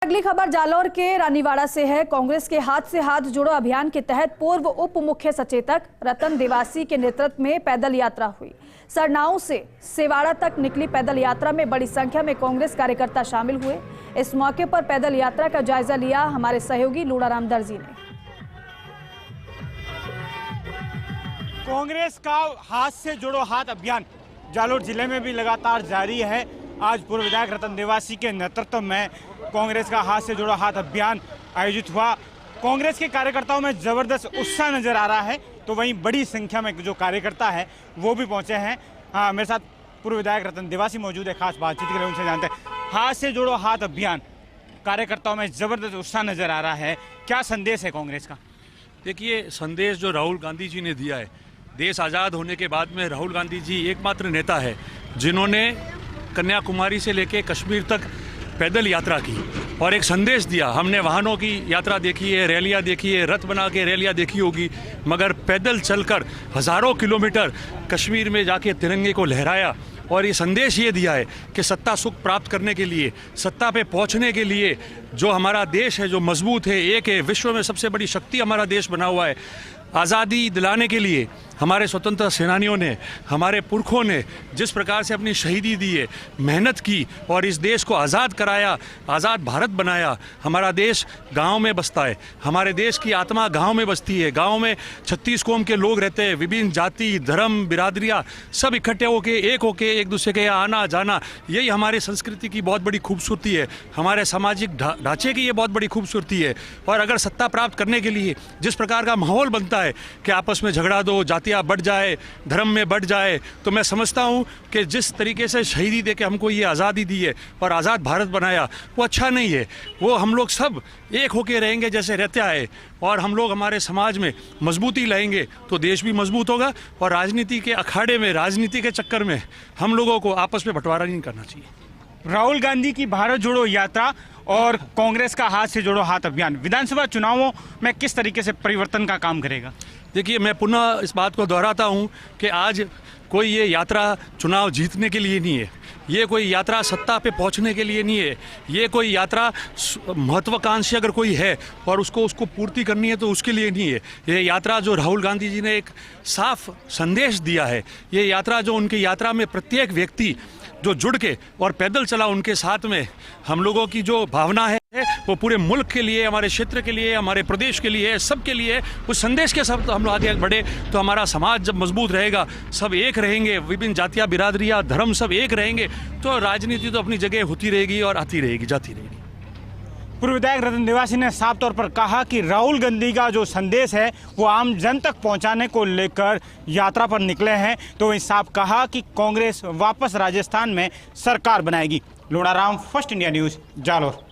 अगली खबर जालौर के रानीवाड़ा से है। कांग्रेस के हाथ से हाथ जोड़ो अभियान के तहत पूर्व उप मुख्य सचेतक रतन देवासी के नेतृत्व में पैदल यात्रा हुई। सरनाऊ से सेवाड़ा तक निकली पैदल यात्रा में बड़ी संख्या में कांग्रेस कार्यकर्ता शामिल हुए। इस मौके पर पैदल यात्रा का जायजा लिया हमारे सहयोगी लूड़ाराम दर्जी ने। कांग्रेस का हाथ से जोड़ो हाथ अभियान जालौर जिले में भी लगातार जारी है। आज पूर्व विधायक रतन देवासी के नेतृत्व में कांग्रेस का हाथ से जोड़ो हाथ अभियान आयोजित हुआ। कांग्रेस के कार्यकर्ताओं में जबरदस्त उत्साह नजर आ रहा है, तो वहीं बड़ी संख्या में जो कार्यकर्ता है वो भी पहुंचे हैं। हाँ, मेरे साथ पूर्व विधायक रतन देवासी मौजूद है। खास बातचीत के लिए उनसे जानते हैं। हाथ से जोड़ो हाथ अभियान कार्यकर्ताओं में जबरदस्त उत्साह नजर आ रहा है, क्या संदेश है कांग्रेस का? देखिए, संदेश जो राहुल गांधी जी ने दिया है, देश आज़ाद होने के बाद में राहुल गांधी जी एकमात्र नेता है जिन्होंने कन्याकुमारी से लेकर कश्मीर तक पैदल यात्रा की और एक संदेश दिया। हमने वाहनों की यात्रा देखी है, रैलियां देखी है, रथ बना के रैलियां देखी होगी, मगर पैदल चलकर हज़ारों किलोमीटर कश्मीर में जाके तिरंगे को लहराया और ये संदेश ये दिया है कि सत्ता सुख प्राप्त करने के लिए, सत्ता पे पहुंचने के लिए जो हमारा देश है, जो मजबूत है, एक है, विश्व में सबसे बड़ी शक्ति हमारा देश बना हुआ है। आज़ादी दिलाने के लिए हमारे स्वतंत्रता सेनानियों ने, हमारे पुरखों ने जिस प्रकार से अपनी शहीदी दी है, मेहनत की और इस देश को आज़ाद कराया, आज़ाद भारत बनाया। हमारा देश गांव में बसता है, हमारे देश की आत्मा गांव में बसती है। गांव में 36 कौम के लोग रहते हैं, विभिन्न जाति धर्म बिरादरियाँ सब इकट्ठे होके एक दूसरे के यहाँ आना जाना, यही हमारी संस्कृति की बहुत बड़ी खूबसूरती है, हमारे सामाजिक ढांचे की ये बहुत बड़ी खूबसूरती है। और अगर सत्ता प्राप्त करने के लिए जिस प्रकार का माहौल बनता है कि आपस में झगड़ा दो, जातियाँ बढ़ जाए, धर्म में बढ़ जाए, तो मैं समझता हूँ कि जिस तरीके से शहीदी दे के हमको ये आज़ादी दी है और आज़ाद भारत बनाया, वो अच्छा नहीं है। वो हम लोग सब एक होके रहेंगे जैसे रहते आए और हम लोग हमारे समाज में मजबूती लाएंगे तो देश भी मजबूत होगा। और राजनीति के अखाड़े में, राजनीति के चक्कर में हम लोगों को आपस में बंटवारा नहीं करना चाहिए। राहुल गांधी की भारत जोड़ो यात्रा और कांग्रेस का हाथ से जोड़ो हाथ अभियान विधानसभा चुनावों में किस तरीके से परिवर्तन का काम करेगा? देखिए, मैं पुनः इस बात को दोहराता हूँ कि आज कोई ये यात्रा चुनाव जीतने के लिए नहीं है, ये कोई यात्रा सत्ता पे पहुंचने के लिए नहीं है, ये कोई यात्रा महत्वाकांक्षी अगर कोई है और उसको पूर्ति करनी है तो उसके लिए नहीं है। ये यात्रा जो राहुल गांधी जी ने एक साफ संदेश दिया है, ये यात्रा जो उनकी यात्रा में प्रत्येक व्यक्ति जो जुड़ के और पैदल चला, उनके साथ में हम लोगों की जो भावना है वो पूरे मुल्क के लिए, हमारे क्षेत्र के लिए, हमारे प्रदेश के लिए, सबके लिए उस संदेश के साथ हम लोग आगे बढ़े तो हमारा समाज जब मजबूत रहेगा, सब एक रहेंगे, विभिन्न जातियाँ बिरादरियाँ धर्म सब एक रहेंगे, तो राजनीति तो अपनी जगह होती रहेगी और आती रहेगी, जाती रहेगी। पूर्व विधायक रतन देवासी ने साफ तौर पर कहा कि राहुल गांधी का जो संदेश है वो आम जन तक पहुंचाने को लेकर यात्रा पर निकले हैं, तो वहीं साफ कहा कि कांग्रेस वापस राजस्थान में सरकार बनाएगी। लूड़ाराम, फर्स्ट इंडिया न्यूज़, जालौर।